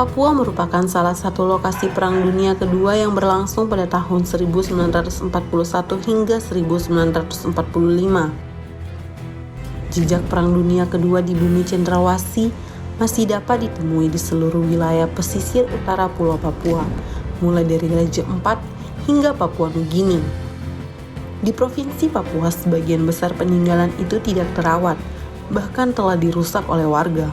Papua merupakan salah satu lokasi Perang Dunia Kedua yang berlangsung pada tahun 1941 hingga 1945. Jejak Perang Dunia Kedua di bumi Cendrawasih masih dapat ditemui di seluruh wilayah pesisir utara Pulau Papua, mulai dari Raja Ampat hingga Papua Nugini. Di Provinsi Papua, sebagian besar peninggalan itu tidak terawat, bahkan telah dirusak oleh warga.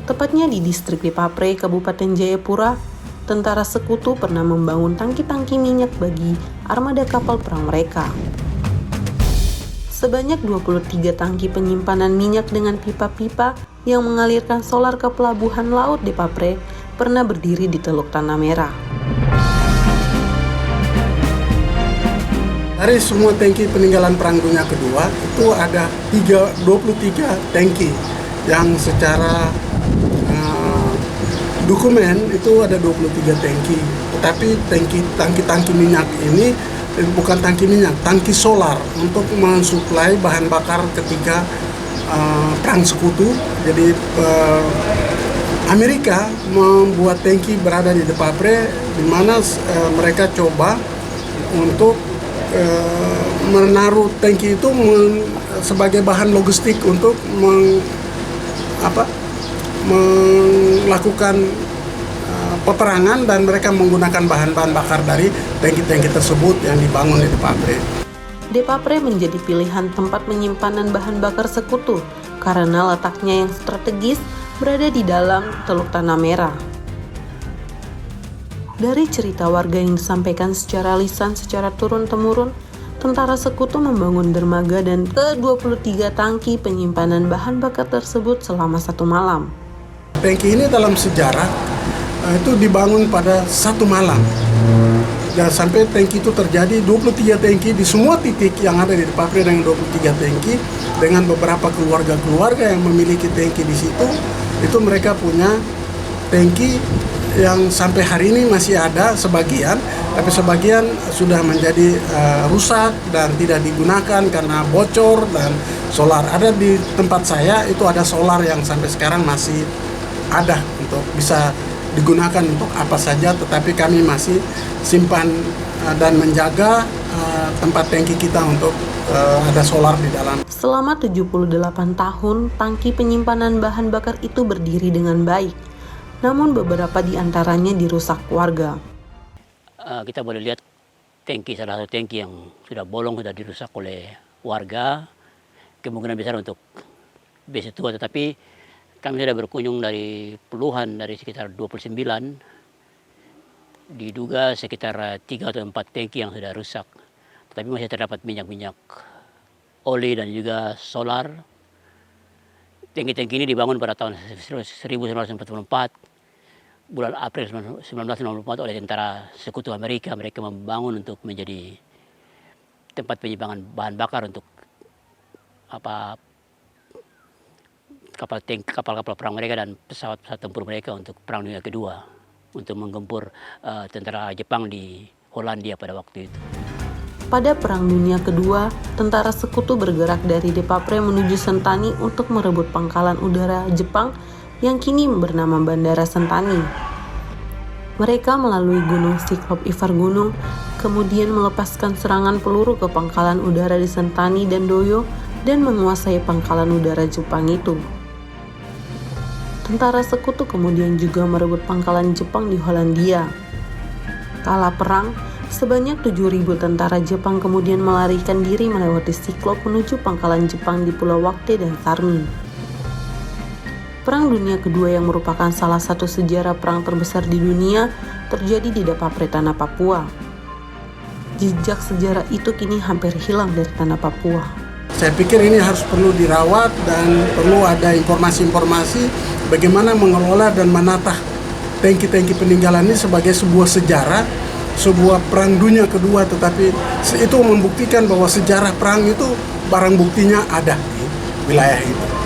Tepatnya di distrik Depapre, Kabupaten Jayapura, tentara sekutu pernah membangun tangki-tangki minyak bagi armada kapal perang mereka. Sebanyak 23 tangki penyimpanan minyak dengan pipa-pipa yang mengalirkan solar ke pelabuhan laut Depapre pernah berdiri di Teluk Tanah Merah. Dari semua tangki peninggalan Perang Dunia Kedua, itu ada 23 tangki yang secara dokumen itu ada 23 tangki. Tetapi tangki minyak ini bukan tangki minyak, tangki solar untuk mensuplai bahan bakar ketika perang sekutu. Jadi Amerika membuat tangki berada di Depapre, di mana mereka coba untuk menaruh tangki itu sebagai bahan logistik untuk melakukan peperangan, dan mereka menggunakan bahan-bahan bakar dari tangki-tangki tersebut yang dibangun di Depapre. Depapre menjadi pilihan tempat penyimpanan bahan bakar sekutu karena letaknya yang strategis berada di dalam Teluk Tanah Merah. Dari cerita warga yang disampaikan secara lisan secara turun-temurun, tentara sekutu membangun dermaga dan ke-23 tangki penyimpanan bahan bakar tersebut selama 1 malam. Tangki ini dalam sejarah itu dibangun pada 1 malam. Dan sampai tangki itu terjadi 23 tangki di semua titik yang ada di Depapre dengan 23 tangki, dengan beberapa keluarga-keluarga yang memiliki tangki di situ. Itu mereka punya tangki yang sampai hari ini masih ada sebagian, tapi sebagian sudah menjadi rusak dan tidak digunakan karena bocor dan solar. Ada di tempat saya itu ada solar yang sampai sekarang masih ada untuk bisa digunakan untuk apa saja, tetapi kami masih simpan dan menjaga tempat tangki kita untuk ada solar di dalam. Selama 78 tahun, tangki penyimpanan bahan bakar itu berdiri dengan baik, namun beberapa di antaranya dirusak warga. Kita boleh lihat salah satu tangki yang sudah bolong, sudah dirusak oleh warga, kemungkinan besar untuk BC2, tetapi kami sudah berkunjung dari puluhan, dari sekitar 29, diduga sekitar 3 atau 4 tangki yang sudah rusak. Tetapi masih terdapat minyak-minyak oli dan juga solar. Tangki-tangki ini dibangun pada tahun 1944, bulan April 1994 oleh tentara sekutu Amerika. Mereka membangun untuk menjadi tempat penyimpangan bahan bakar untuk kapal-kapal perang mereka dan pesawat-pesawat tempur mereka untuk Perang Dunia Kedua, untuk menggempur tentara Jepang di Hollandia pada waktu itu. Pada Perang Dunia Kedua, tentara sekutu bergerak dari Depapre menuju Sentani untuk merebut pangkalan udara Jepang yang kini bernama Bandara Sentani. Mereka melalui Gunung Siklop Ivar Gunung, kemudian melepaskan serangan peluru ke pangkalan udara di Sentani dan Doyo dan menguasai pangkalan udara Jepang itu. Tentara sekutu kemudian juga merebut pangkalan Jepang di Hollandia. Kala perang, sebanyak 7.000 tentara Jepang kemudian melarikan diri melewati Siklop menuju pangkalan Jepang di Pulau Wakte dan Sarmi. Perang Dunia Kedua yang merupakan salah satu sejarah perang terbesar di dunia terjadi di Depapre, Tanah Papua. Jejak sejarah itu kini hampir hilang dari Tanah Papua. Saya pikir ini harus perlu dirawat dan perlu ada informasi-informasi bagaimana mengelola dan menata tangki-tangki peninggalan ini sebagai sebuah sejarah, sebuah Perang Dunia Kedua, tetapi itu membuktikan bahwa sejarah perang itu barang buktinya ada di wilayah itu.